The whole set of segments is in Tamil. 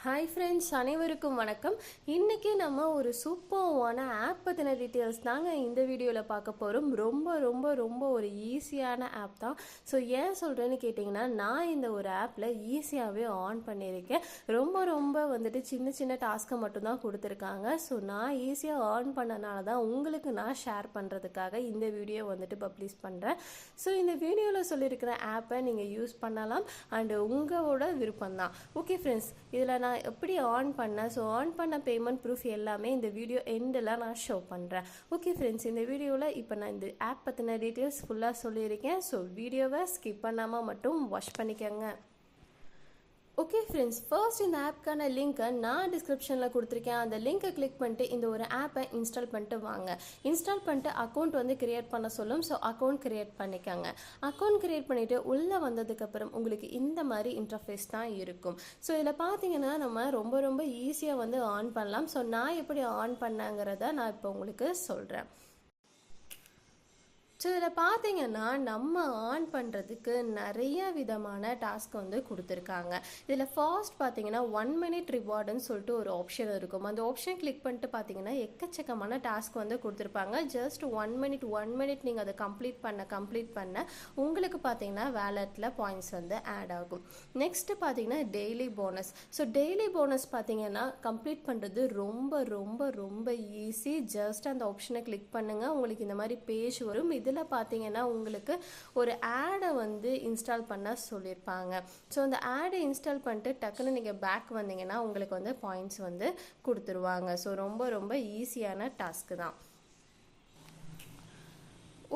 ஹாய் ஃப்ரெண்ட்ஸ், அனைவருக்கும் வணக்கம். இன்றைக்கி நம்ம ஒரு சூப்பர்வான ஆப் பற்றின டீட்டெயில்ஸ் தாங்க இந்த வீடியோவில் பார்க்க போகிறோம். ரொம்ப ரொம்ப ரொம்ப ஒரு ஈஸியான ஆப் தான். ஸோ ஏன் சொல்கிறேன்னு கேட்டிங்கன்னா, நான் இந்த ஒரு ஆப்பில் ஈஸியாகவே ஆன் பண்ணியிருக்கேன். ரொம்ப ரொம்ப சின்ன சின்ன டாஸ்க்கை மட்டும்தான் கொடுத்துருக்காங்க. ஸோ நான் ஈஸியாக ஆன் பண்ணனால தான் உங்களுக்கு நான் ஷேர் பண்ணுறதுக்காக இந்த வீடியோ பப்ளிஷ் பண்ணுறேன். ஸோ இந்த வீடியோவில் சொல்லியிருக்கிற ஆப்பை நீங்கள் யூஸ் பண்ணலாம் அண்டு உங்களோட விருப்பம் தான். ஓகே ஃப்ரெண்ட்ஸ், இதில் நான் எப்படி ஆன் பண்ணேன், ஸோ ஆன் பண்ண பேமெண்ட் ப்ரூஃப் எல்லாமே இந்த வீடியோ எண்டில் நான் ஷோ பண்ணுறேன். ஓகே ஃப்ரெண்ட்ஸ், இந்த வீடியோவில் இப்போ நான் இந்த ஆப் பற்றின டீட்டெயில்ஸ் ஃபுல்லாக சொல்லியிருக்கேன். ஸோ வீடியோவை ஸ்கிப் பண்ணாமல் மட்டும் வாட்ச் பண்ணிக்கோங்க. ஓகே ஃப்ரெண்ட்ஸ், ஃபர்ஸ்ட் இந்த ஆப்க்கான லிங்க்கை நான் டிஸ்கிரிப்ஷனில் கொடுத்துருக்கேன். அந்த லிங்க்கை கிளிக் பண்ணிட்டு இந்த ஒரு ஆப்பை இன்ஸ்டால் பண்ணிட்டு வாங்க. இன்ஸ்டால் பண்ணிட்டு அக்கௌண்ட் கிரியேட் பண்ண சொல்லும். ஸோ அக்கௌண்ட் கிரியேட் பண்ணிக்கோங்க. அக்கௌண்ட் கிரியேட் பண்ணிவிட்டு உள்ளே வந்ததுக்கப்புறம் உங்களுக்கு இந்த மாதிரி இன்டர்ஃபேஸ் தான் இருக்கும். ஸோ இதில் பார்த்தீங்கன்னா நம்ம ரொம்ப ரொம்ப ஈஸியாக ஆன் பண்ணலாம். ஸோ நான் எப்படி ஆன் பண்ணேங்கிறத நான் இப்போ உங்களுக்கு சொல்கிறேன். ஸோ இதில் பார்த்தீங்கன்னா நம்ம ஆன் பண்ணுறதுக்கு நிறைய விதமான டாஸ்க் கொடுத்துருக்காங்க. இதில் ஃபாஸ்ட் பார்த்தீங்கன்னா 1 minute ரிவார்டுன்னு சொல்லிட்டு ஒரு ஆப்ஷன் இருக்கும். அந்த ஆப்ஷன் கிளிக் பண்ணிட்டு பார்த்தீங்கன்னா எக்கச்சக்கமான டாஸ்க் கொடுத்துருப்பாங்க. ஜஸ்ட் 1 minute நீங்கள் அதை கம்ப்ளீட் பண்ண உங்களுக்கு பார்த்தீங்கன்னா வேலெட்டில் பாயிண்ட்ஸ் ஆட் ஆகும். நெக்ஸ்ட்டு பார்த்தீங்கன்னா daily bonus. So daily bonus பார்த்தீங்கன்னா கம்ப்ளீட் பண்ணுறது ரொம்ப ரொம்ப ரொம்ப ஈஸி. ஜஸ்ட் அந்த ஆப்ஷனை கிளிக் பண்ணுங்கள், உங்களுக்கு இந்த மாதிரி பேஜ் வரும். இதில் பார்த்தீங்கன்னா உங்களுக்கு ஒரு ஆடை இன்ஸ்டால் பண்ண சொல்லியிருப்பாங்க. ஸோ அந்த ஆடை இன்ஸ்டால் பண்ணிட்டு டக்குன்னு நீங்கள் பேக் வந்தீங்கன்னா உங்களுக்கு பாயிண்ட்ஸ் கொடுத்துருவாங்க. ஸோ ரொம்ப ரொம்ப ஈஸியான டாஸ்க்கு தான்.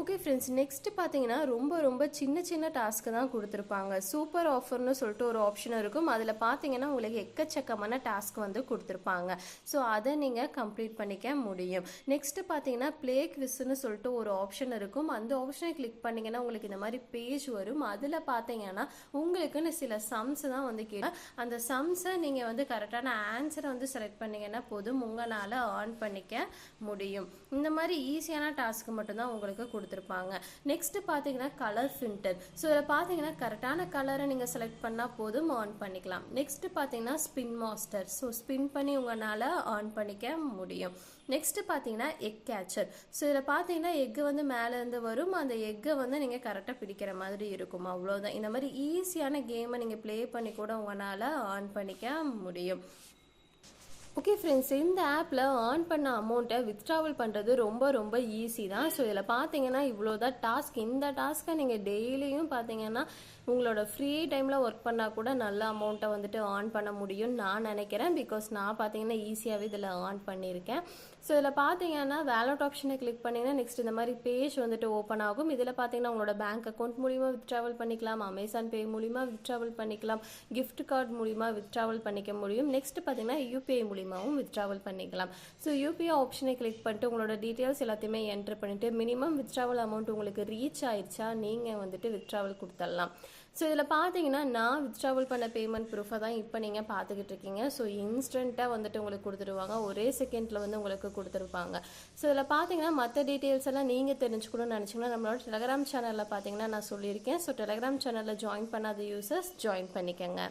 ஓகே ஃப்ரெண்ட்ஸ், நெக்ஸ்ட்டு பார்த்தீங்கன்னா ரொம்ப ரொம்ப சின்ன சின்ன டாஸ்க்கு தான் கொடுத்துருப்பாங்க. சூப்பர் ஆஃபர்னு சொல்லிட்டு ஒரு ஆப்ஷன் இருக்கும். அதில் பார்த்தீங்கன்னா உங்களுக்கு எக்கச்சக்கமான டாஸ்க் கொடுத்துருப்பாங்க. ஸோ அதை நீங்கள் கம்ப்ளீட் பண்ணிக்க முடியும். நெக்ஸ்ட்டு பார்த்தீங்கன்னா ப்ளே குவிஸ்ன்னு சொல்லிட்டு ஒரு ஆப்ஷன் இருக்கும். அந்த ஆப்ஷனை கிளிக் பண்ணிங்கன்னா உங்களுக்கு இந்த மாதிரி பேஜ் வரும். அதில் பார்த்தீங்கன்னா உங்களுக்குன்னு சில சம்ஸ் தான் கேட்கும். அந்த சம்ஸை நீங்கள் கரெக்டான ஆன்சரை செலக்ட் பண்ணிங்கன்னா போதும், உங்களால் ஆன் பண்ணிக்க முடியும். இந்த மாதிரி ஈஸியான டாஸ்க்கு மட்டும்தான் உங்களுக்கு கொடுத்துருப்பாங்க. நெக்ஸ்ட் பார்த்தீங்கன்னா கலர் ஃபில்டர். ஸோ இதில் பார்த்தீங்கன்னா கரெக்டான கலரை நீங்கள் செலக்ட் பண்ணால் போதும், ஆன் பண்ணிக்கலாம். நெக்ஸ்ட் பார்த்தீங்கன்னா ஸ்பின் மாஸ்டர். ஸோ ஸ்பின் பண்ணி உங்களால் ஆன் பண்ணிக்க முடியும். நெக்ஸ்ட் பார்த்தீங்கன்னா எக் கேச்சர். ஸோ இதில் பார்த்தீங்கன்னா எக்கு மேலேருந்து வரும். அந்த எக்கை நீங்கள் கரெக்டாக பிடிக்கிற மாதிரி இருக்கும். அவ்வளோதான். இந்த மாதிரி ஈஸியான கேமை நீங்கள் ப்ளே பண்ணி கூட உங்களால் ஆன் பண்ணிக்க முடியும். ஓகே ஃப்ரெண்ட்ஸ், இந்த ஆப்பில் ஆன் பண்ண அமௌண்ட்டை வித்ட்ராவல் பண்ணுறது ரொம்ப ரொம்ப ஈஸி தான். ஸோ இதில் பார்த்தீங்கன்னா இவ்வளோதான் டாஸ்க். இந்த டாஸ்க்கை நீங்கள் டெய்லியும் பார்த்தீங்கன்னா உங்களோட ஃப்ரீ டைமில் ஒர்க் பண்ணால் கூட நல்ல அமௌண்ட்டை ஆன் பண்ண முடியும்னு நான் நினைக்கிறேன். பிகாஸ் நான் பார்த்தீங்கன்னா ஈஸியாகவே இதில் ஆன் பண்ணியிருக்கேன். ஸோ இதில் பார்த்தீங்கன்னா வேலட் ஆப்ஷனை கிளிக் பண்ணிங்கன்னா நெக்ஸ்ட் இந்த மாதிரி பேஜ் ஓப்பன் ஆகும். இதில் பார்த்தீங்கன்னா உங்களோட பேங்க் அக்கௌண்ட் மூலிமா வித்ட்ராவல் பண்ணிக்கலாம், அமேசான் பே மூலிமா வித்ட்ராவல் பண்ணிக்கலாம், கிஃப்ட் கார்டு மூலிமா வித்ட்ராவல் பண்ணிக்க முடியும். நெக்ஸ்ட் பார்த்தீங்கன்னா யூபிஐ மூலிமாவும் வித்ட்ராவல் பண்ணிக்கலாம். ஸோ யூபிஐ ஆப்ஷனை கிளிக் பண்ணிட்டு உங்களோட டீட்டெயில்ஸ் எல்லாத்தையுமே என்ட்ரு பண்ணிவிட்டு மினிமம் வித்ட்ராவல் அமௌண்ட் உங்களுக்கு ரீச் ஆயிடுச்சா நீங்கள் வித்ட்ராவல் கொடுத்துடலாம். ஸோ இதில் பார்த்தீங்கன்னா நான் வித்ட்ராவல் பண்ண பேமெண்ட் ப்ரூஃபை தான் இப்போ நீங்கள் பார்த்துக்கிட்டு இருக்கீங்க. ஸோ இன்ஸ்டண்ட்டாக உங்களுக்கு கொடுத்துருவாங்க, ஒரே செகண்டில் உங்களுக்கு கொடுத்துருப்பாங்க. ஸோ இதில் பார்த்தீங்கன்னா மற்ற டீட்டெயில்ஸ் எல்லாம் நீங்கள் தெரிஞ்சுக்கணும்னு நினச்சிங்கன்னா நம்மளோட டெலகிராம் சேனலில் பார்த்தீங்கன்னா நான் சொல்லியிருக்கேன். ஸோ டெலகிராம் சேனலில் ஜாயின் பண்ணாத யூசர்ஸ் ஜாயின் பண்ணிக்கோங்க.